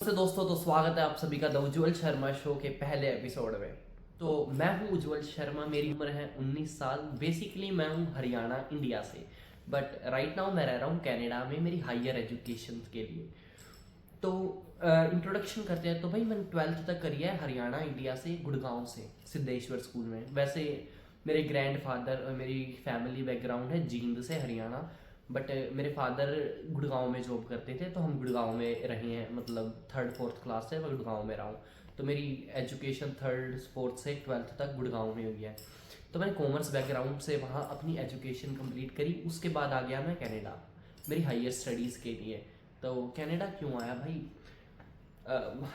से दोस्तों, तो स्वागत है आप सभी का द उज्ज्वल शर्मा शो के पहले एपिसोड में। तो मैं हूं उज्ज्वल शर्मा, मेरी उम्र है 19 साल। बेसिकली मैं हूं हरियाणा, इंडिया से, बट राइट नाउ मैं रह रहा हूं कनाडा में मेरी हायर एजुकेशन के लिए। तो इंट्रोडक्शन करते हैं। तो भाई मैंने 12th तक करी है हरियाणा, इंडिया से, गुड़गांव से, सिद्धेश्वर स्कूल में। वैसे मेरे ग्रैंड फादर और मेरी फैमिली बैकग्राउंड है जींद से, हरियाणा। बट मेरे फादर गुड़गांव में जॉब करते थे, तो हम गुड़गांव में रहे हैं। मतलब 3rd 4th क्लास से मैं गुड़गांव में रहा हूँ। तो मेरी एजुकेशन 3rd 4th से 12th तक गुड़गांव में हुई है। तो मैंने कॉमर्स बैकग्राउंड से वहाँ अपनी एजुकेशन कंप्लीट करी। उसके बाद आ गया मैं कनाडा मेरी हायर स्टडीज़ के लिए। तो कनाडा क्यों आया भाई?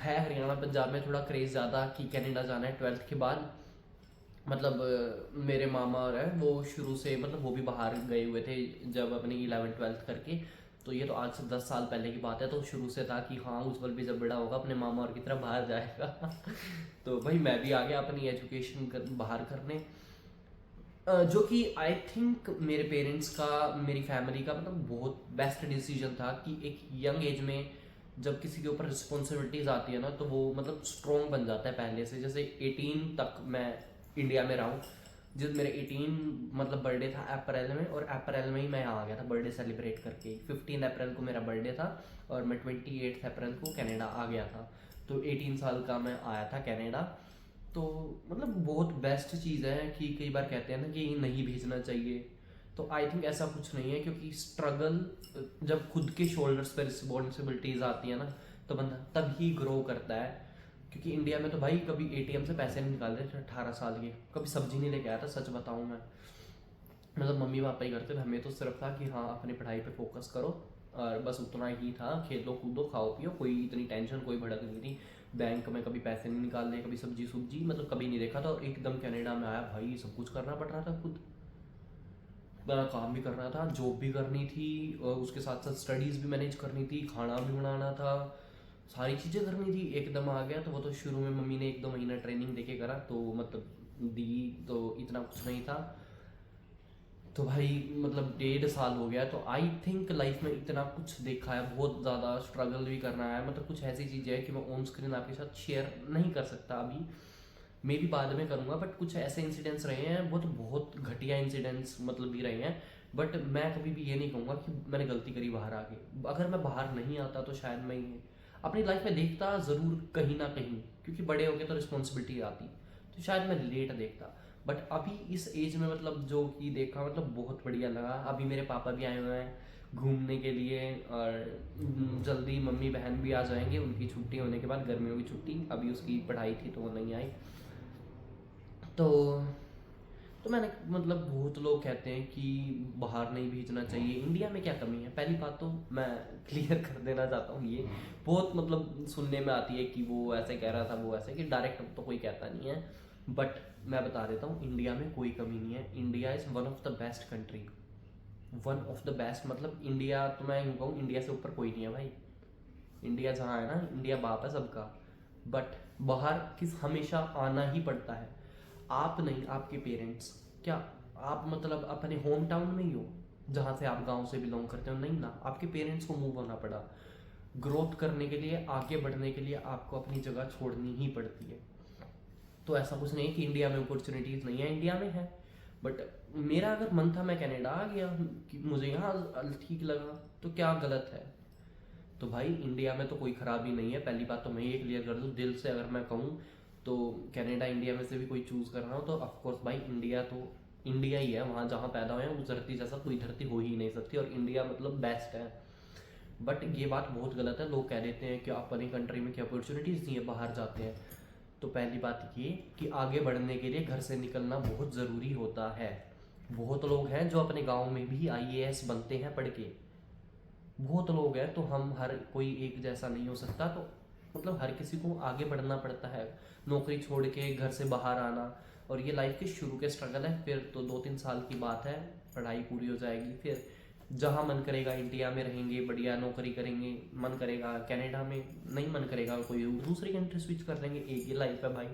है हरियाणा पंजाब में थोड़ा क्रेज़ ज़्यादा कि कनाडा जाना है 12th के बाद। मतलब मेरे मामा और है वो शुरू से, मतलब वो भी बाहर गए हुए थे जब अपनी 11th 12th करके। तो ये तो आज से 10 साल पहले की बात है। तो शुरू से था कि हाँ, उज्जवल भी जब बड़ा होगा अपने मामा और की तरह बाहर जाएगा। तो भाई मैं भी आ गया अपनी एजुकेशन बाहर करने। जो कि आई थिंक मेरे पेरेंट्स का, मेरी फैमिली का मतलब बहुत बेस्ट डिसीजन था कि एक यंग एज में जब किसी के ऊपर रिस्पॉन्सिबिलिटीज आती है ना, तो वो मतलब स्ट्रॉन्ग बन जाता है पहले से। जैसे 18 तक मैं इंडिया में रहा हूँ। जब मेरे 18 मतलब बर्थडे था अप्रैल में, और अप्रैल में ही मैं यहाँ आ गया था बर्थडे सेलिब्रेट करके। 15 अप्रैल को मेरा बर्थडे था और मैं 28 अप्रैल को कनाडा आ गया था। तो 18 साल का मैं आया था कनाडा। तो मतलब बहुत बेस्ट चीज़ है कि कई बार कहते हैं ना कि नहीं भेजना चाहिए। तो आई थिंक ऐसा कुछ नहीं है, क्योंकि स्ट्रगल जब खुद के शोल्डर्स पर रिस्पॉन्सिबिलिटीज आती है ना, तो बंदा तभी ग्रो करता है। क्योंकि इंडिया में तो भाई कभी एटीएम से पैसे नहीं निकाल रहे थे 18 साल के, कभी सब्जी नहीं लेके आया था, सच बताऊं मैं। मतलब मम्मी पापा ही करते थे, हमें तो सिर्फ था कि हाँ अपनी पढ़ाई पे फोकस करो, और बस उतना ही था। खेलो कूदो खाओ पियो, कोई इतनी टेंशन कोई भड़क नहीं थी। बैंक में कभी पैसे नहीं निकालने, कभी सब्जी सुब्जी मतलब कभी नहीं देखा था। और एकदम कनाडा में आया भाई, सब कुछ करना पड़ रहा था खुद। मेरा काम भी करना था, जॉब भी करनी थी, और उसके साथ साथ स्टडीज़ भी मैनेज करनी थी, खाना भी बनाना था, सारी चीज़ें करनी थी। एकदम आ गया। तो वो तो शुरू में मम्मी ने 1 2 महीना ट्रेनिंग देके करा, तो मतलब दी, तो इतना कुछ नहीं था। तो भाई मतलब 1.5 साल हो गया। तो आई थिंक लाइफ में इतना कुछ देखा है, बहुत ज़्यादा स्ट्रगल भी करना है। मतलब कुछ ऐसी चीज़ें हैं कि मैं ऑन स्क्रीन आपके साथ शेयर नहीं कर सकता अभी, मे भी बाद में करूँगा। बट कुछ ऐसे इंसिडेंट्स रहे हैं, बहुत बहुत घटिया इंसिडेंट्स मतलब भी रहे हैं। बट मैं कभी भी ये नहीं कहूँगा कि मैंने गलती करी बाहर आके। अगर मैं बाहर नहीं आता तो शायद मैं ये अपनी लाइफ में देखता ज़रूर कहीं ना कहीं, क्योंकि बड़े होके तो रिस्पॉन्सिबिलिटी आती, तो शायद मैं लेट देखता। बट अभी इस एज में मतलब जो कि देखा, मतलब बहुत बढ़िया लगा। अभी मेरे पापा भी आए हुए हैं घूमने के लिए, और जल्दी मम्मी बहन भी आ जाएंगे उनकी छुट्टी होने के बाद, गर्मियों की छुट्टी। अभी उसकी पढ़ाई थी तो वो नहीं आई। तो तो मैंने मतलब बहुत लोग कहते हैं कि बाहर नहीं भेजना चाहिए, इंडिया में क्या कमी है। पहली बात तो मैं क्लियर कर देना चाहता हूँ, ये बहुत मतलब सुनने में आती है कि वो ऐसे कह रहा था, वो ऐसे, कि डायरेक्ट तो कोई कहता नहीं है। बट मैं बता देता हूँ, इंडिया में कोई कमी नहीं है। India is one of the best country, one of the best. मतलब इंडिया तो मैं यूँ कहूँ, इंडिया से ऊपर कोई नहीं है भाई। इंडिया जहाँ है ना, इंडिया बाप है सबका। बट बाहर किस हमेशा आना ही पड़ता है। आप नहीं, आपके पेरेंट्स। क्या आप मतलब अपने होम टाउन में ही हो, जहाँ से आप गांव से बिलोंग करते हो? नहीं ना, आपके पेरेंट्स को मूव होना पड़ा। ग्रोथ करने के लिए, आगे बढ़ने के लिए आपको अपनी जगह छोड़नी ही पड़ती है। तो ऐसा कुछ नहीं है कि इंडिया में अपॉर्चुनिटीज़ नहीं है, इंडिया में है। बट मेरा अगर मन था मैं कनाडा आ गया, कि मुझे यहाँ ठीक लगा, तो क्या गलत है? तो भाई इंडिया में तो कोई खराबी नहीं है। पहली बात तो मैं ये क्लियर कर दूँ दिल से, अगर मैं कहूँ तो कनाडा इंडिया में से भी कोई चूज़ कर रहा हो तो ऑफकोर्स भाई इंडिया तो इंडिया ही है। वहाँ जहाँ पैदा हुए हैं उस धरती जैसा कोई धरती हो ही नहीं सकती, और इंडिया मतलब बेस्ट है। बट ये बात बहुत गलत है, लोग कह देते हैं कि अपनी कंट्री में क्या अपॉर्चुनिटीज़ नहीं है, बाहर जाते हैं। तो पहली बात ये कि आगे बढ़ने के लिए घर से निकलना बहुत ज़रूरी होता है। बहुत लोग हैं जो अपने गांव में भी आईएएस बनते हैं पढ़ के, बहुत लोग हैं। तो हम हर कोई एक जैसा नहीं हो सकता। तो मतलब हर किसी को आगे बढ़ना पड़ता है, नौकरी छोड़ के घर से बाहर आना। और ये लाइफ के शुरू के स्ट्रगल है। फिर तो 2 3 साल की बात है, पढ़ाई पूरी हो जाएगी, फिर जहाँ मन करेगा इंडिया में रहेंगे, बढ़िया नौकरी करेंगे। मन करेगा कनाडा में, नहीं मन करेगा कोई दूसरी कंट्री स्विच कर देंगे। एक ही लाइफ है भाई।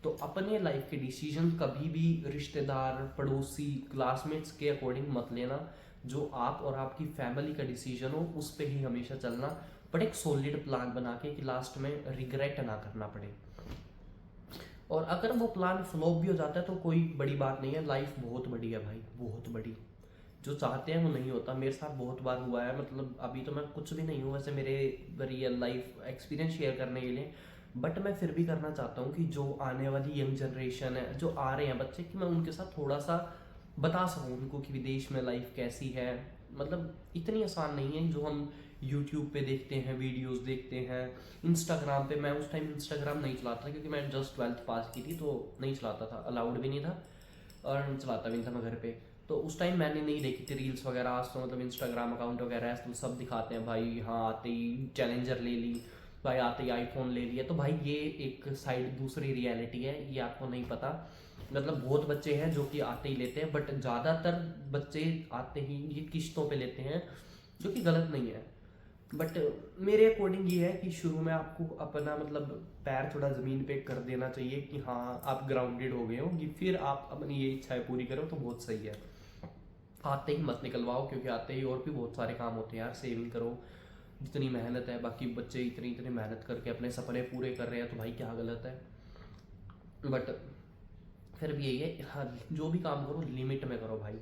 तो अपने लाइफ के डिसीजन कभी भी रिश्तेदार, पड़ोसी, क्लासमेट्स के अकॉर्डिंग मत लेना। जो आप और आपकी फैमिली का डिसीजन हो उस पर ही हमेशा चलना। बट एक सॉलिड प्लान बना के कि लास्ट में रिग्रेट ना करना पड़े। और अगर वो प्लान फ्लॉप भी हो जाता है तो कोई बड़ी बात नहीं है, लाइफ बहुत बड़ी है भाई, बहुत बड़ी। जो चाहते हैं वो नहीं होता, मेरे साथ बहुत बार हुआ है। मतलब अभी तो मैं कुछ भी नहीं हूँ वैसे मेरे रियल लाइफ एक्सपीरियंस शेयर करने के लिए, बट मैं फिर भी करना चाहता हूँ कि जो आने वाली यंग जनरेशन है, जो आ रहे हैं बच्चे, कि मैं उनके साथ थोड़ा सा बता सकूँ उनको कि विदेश में लाइफ कैसी है। मतलब इतनी आसान नहीं है जो हम यूट्यूब पे देखते हैं, वीडियोस देखते हैं, इंस्टाग्राम पे। मैं उस टाइम इंस्टाग्राम नहीं चलाता क्योंकि मैं जस्ट 12th पास की थी, तो नहीं चलाता था, अलाउड भी नहीं था और चलाता भी नहीं था मैं घर पे। तो उस टाइम मैंने नहीं देखी थी रील्स वगैरह। आज तो मतलब इंस्टाग्राम अकाउंट वगैरह है तो सब दिखाते हैं भाई, हाँ आते ही चैलेंजर ले ली, भाई आते ही आईफोन ले लिया। तो भाई ये एक साइड दूसरी रियलिटी है, ये आपको नहीं पता। मतलब बहुत बच्चे हैं जो कि आते ही लेते हैं, बट ज़्यादातर बच्चे आते ही ये किश्तों पे लेते हैं, जो कि गलत नहीं है। बट मेरे अकॉर्डिंग ये है कि शुरू में आपको अपना मतलब पैर थोड़ा ज़मीन पे कर देना चाहिए कि हाँ आप ग्राउंडेड हो गए हो, कि फिर आप अपनी ये इच्छाएं पूरी करो तो बहुत सही है। आते ही मत निकलवाओ, क्योंकि आते ही और भी बहुत सारे काम होते हैं यार। सेविंग करो, जितनी मेहनत है, बाकी बच्चे इतनी इतनी मेहनत करके अपने सपने पूरे कर रहे हैं तो भाई क्या गलत है। बट फिर भी यही है, हाँ जो भी काम करो लिमिट में करो भाई।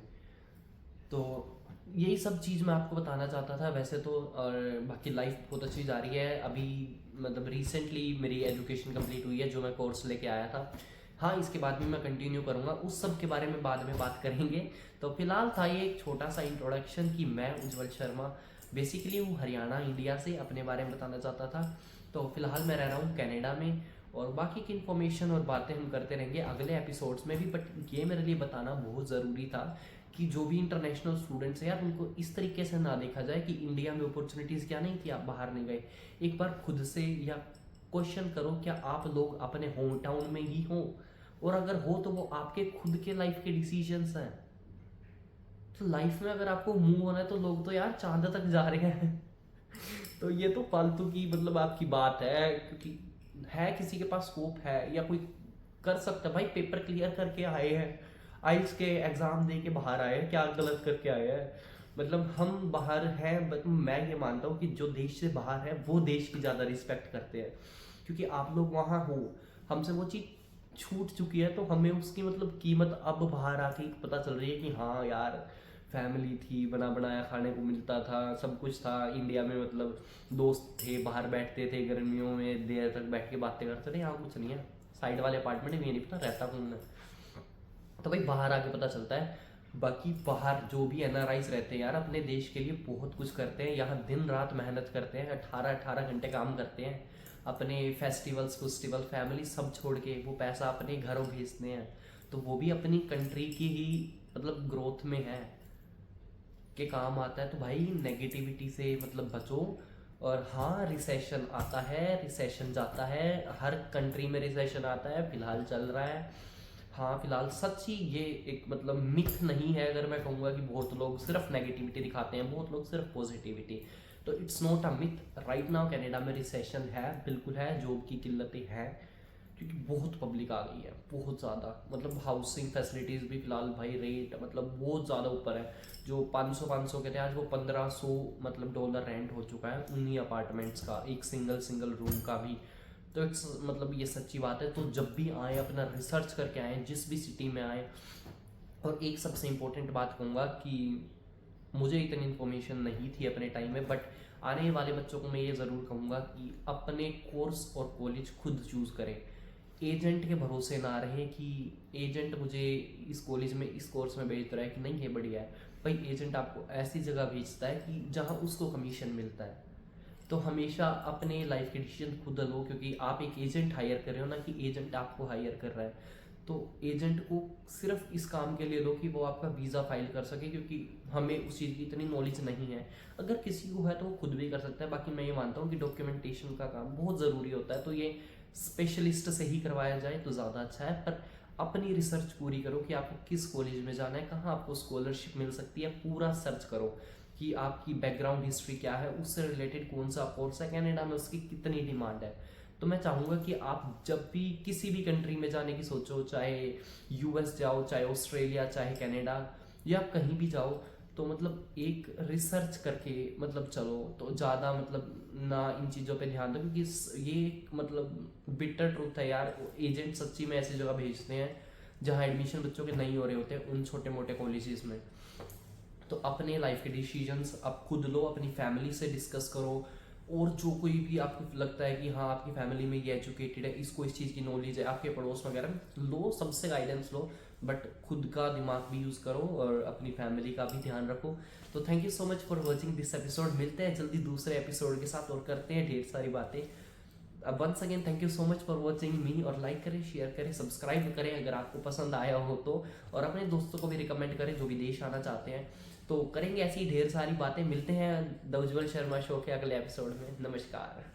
तो यही सब चीज़ मैं आपको बताना चाहता था वैसे तो। और बाकी लाइफ बहुत अच्छी जा रही है अभी। मतलब रिसेंटली मेरी एजुकेशन कंप्लीट हुई है, जो मैं कोर्स लेके आया था। हाँ इसके बाद भी मैं कंटिन्यू करूँगा, उस सब के बारे में बाद में बात करेंगे। तो फिलहाल था ये एक छोटा सा इंट्रोडक्शन कि मैं उज्जवल शर्मा बेसिकली हूँ हरियाणा इंडिया से, अपने बारे में बताना चाहता था। तो फिलहाल मैं रह रहा हूँ कनाडा में, और बाकी की इन्फॉर्मेशन और बातें हम करते रहेंगे अगले एपिसोड्स में भी। बट ये मेरे लिए बताना बहुत ज़रूरी था कि जो भी इंटरनेशनल स्टूडेंट्स हैं यार, उनको इस तरीके से ना देखा जाए कि इंडिया में अपॉर्चुनिटीज़ क्या नहीं थी, आप बाहर नहीं गए। एक बार खुद से या क्वेश्चन करो, क्या आप लोग अपने होम टाउन में ही हो? और अगर हो तो वो आपके खुद के लाइफ के डिसीजंस हैं। तो लाइफ में अगर आपको मूव होना है तो लोग तो यार चांद तक जा रहे हैं। तो ये तो फालतू की मतलब आपकी बात है, क्योंकि है किसी के पास स्कोप है या कोई कर सकता है भाई। पेपर क्लियर करके आए हैं, आइल्स के एग्जाम दे के बाहर आए हैं, क्या गलत करके आए हैं? मतलब हम बाहर हैं, बट मैं ये मानता हूँ कि जो देश से बाहर है वो देश की ज़्यादा रिस्पेक्ट करते हैं, क्योंकि आप लोग वहाँ हो, हमसे वो चीज़ छूट चुकी है, तो हमें उसकी मतलब कीमत अब बाहर आके पता चल रही है कि हाँ यार फैमिली थी, बना बनाया खाने को मिलता था, सब कुछ था इंडिया में। मतलब दोस्त थे, बाहर बैठते थे गर्मियों में देर तक बैठ के बातें करते थे। यहाँ कुछ नहीं है, साइड वाले अपार्टमेंट में नहीं पता रहता हूँ मैं। तो भाई बाहर आके पता चलता है। बाकी बाहर जो भी एनआरआईज रहते हैं यार, अपने देश के लिए बहुत कुछ करते हैं, यहाँ दिन रात मेहनत करते हैं, 18-18 घंटे काम करते हैं, अपने फेस्टिवल फैमिली सब छोड़ के वो पैसा अपने घरों भेजते हैं। तो वो भी अपनी कंट्री की ही मतलब ग्रोथ में है, के काम आता है। तो भाई नेगेटिविटी से मतलब बचो। और हाँ रिसेशन आता है, रिसेशन जाता है, हर कंट्री में रिसेशन आता है, फिलहाल चल रहा है। हाँ फिलहाल सच ही ये एक मतलब मिथ नहीं है अगर मैं कहूँगा कि बहुत लोग सिर्फ नेगेटिविटी दिखाते हैं, बहुत लोग सिर्फ पॉजिटिविटी। तो it's not a myth. Right now Canada में रिसेशन है, बिल्कुल है, जॉब की किल्लतें हैं, क्योंकि बहुत पब्लिक आ गई है, बहुत ज़्यादा। मतलब हाउसिंग फैसिलिटीज़ भी फिलहाल भाई रेट मतलब बहुत ज़्यादा ऊपर है। जो 500 के थे आज वो 1500 मतलब डॉलर रेंट हो चुका है उन्हीं अपार्टमेंट्स का, एक सिंगल रूम का भी। तो इट्स मतलब ये सच्ची बात है। तो जब भी आए अपना रिसर्च करके आए, जिस भी सिटी में आए। और एक सबसे इम्पोर्टेंट बात कहूँगा कि मुझे इतनी इन्फॉर्मेशन नहीं थी अपने टाइम में, बट आने वाले बच्चों को मैं ये ज़रूर कहूँगा कि अपने कोर्स और कॉलेज खुद चूज़ करें। एजेंट के भरोसे ना रहे कि एजेंट मुझे इस कॉलेज में इस कोर्स में भेज रहा है कि नहीं ये बढ़िया है। भाई एजेंट आपको ऐसी जगह भेजता है कि जहाँ उसको कमीशन मिलता है। तो हमेशा अपने लाइफ के डिसीजन खुद लो, क्योंकि आप एक एजेंट हायर कर रहे हो ना कि एजेंट आपको हायर कर रहा है। तो एजेंट को सिर्फ इस काम के लिए लो कि वो आपका वीज़ा फाइल कर सके, क्योंकि हमें उस चीज़ की इतनी नॉलेज नहीं है। अगर किसी को है तो वो खुद भी कर सकता है। बाकी मैं ये मानता हूँ कि डॉक्यूमेंटेशन का काम बहुत ज़रूरी होता है, तो ये स्पेशलिस्ट से ही करवाया जाए तो ज़्यादा अच्छा है। पर अपनी रिसर्च पूरी करो कि आपको किस कॉलेज में जाना है, कहाँ आपको स्कॉलरशिप मिल सकती है, पूरा सर्च करो कि आपकी बैकग्राउंड हिस्ट्री क्या है, उससे रिलेटेड कौन सा कोर्स है कनाडा में, उसकी कितनी डिमांड है। तो मैं चाहूँगा कि आप जब भी किसी भी कंट्री में जाने की सोचो, चाहे यूएस जाओ, चाहे ऑस्ट्रेलिया, चाहे कनाडा, या कहीं भी जाओ, तो मतलब एक रिसर्च करके मतलब चलो, तो ज़्यादा मतलब ना इन चीज़ों पे ध्यान दो, क्योंकि ये मतलब बिटर ट्रूथ है यार। एजेंट सच्ची में ऐसी जगह भेजते हैं जहाँ एडमिशन बच्चों के नहीं हो रहे होते हैं, उन छोटे मोटे कॉलेजेस में। तो अपने लाइफ के डिसीजंस आप खुद लो, अपनी फैमिली से डिस्कस करो, और जो कोई भी आपको लगता है कि हाँ आपकी फैमिली में ये एजुकेटेड है, इसको इस चीज़ की नॉलेज है, आपके पड़ोस वगैरह में लो, सबसे गाइडेंस लो, बट खुद का दिमाग भी यूज़ करो और अपनी फैमिली का भी ध्यान रखो। तो thank you so much for watching this episode. मिलते हैं जल्दी दूसरे एपिसोड के साथ और करते हैं ढेर सारी बातें। अब once again thank you so much for watching me, और लाइक करें, शेयर करें, सब्सक्राइब करें अगर आपको पसंद आया हो तो, और अपने दोस्तों को भी रिकमेंड करें जो विदेश आना चाहते हैं। तो करेंगे ऐसी ढेर सारी बातें। मिलते हैं द उज्ज्वल शर्मा शो के अगले एपिसोड में। नमस्कार।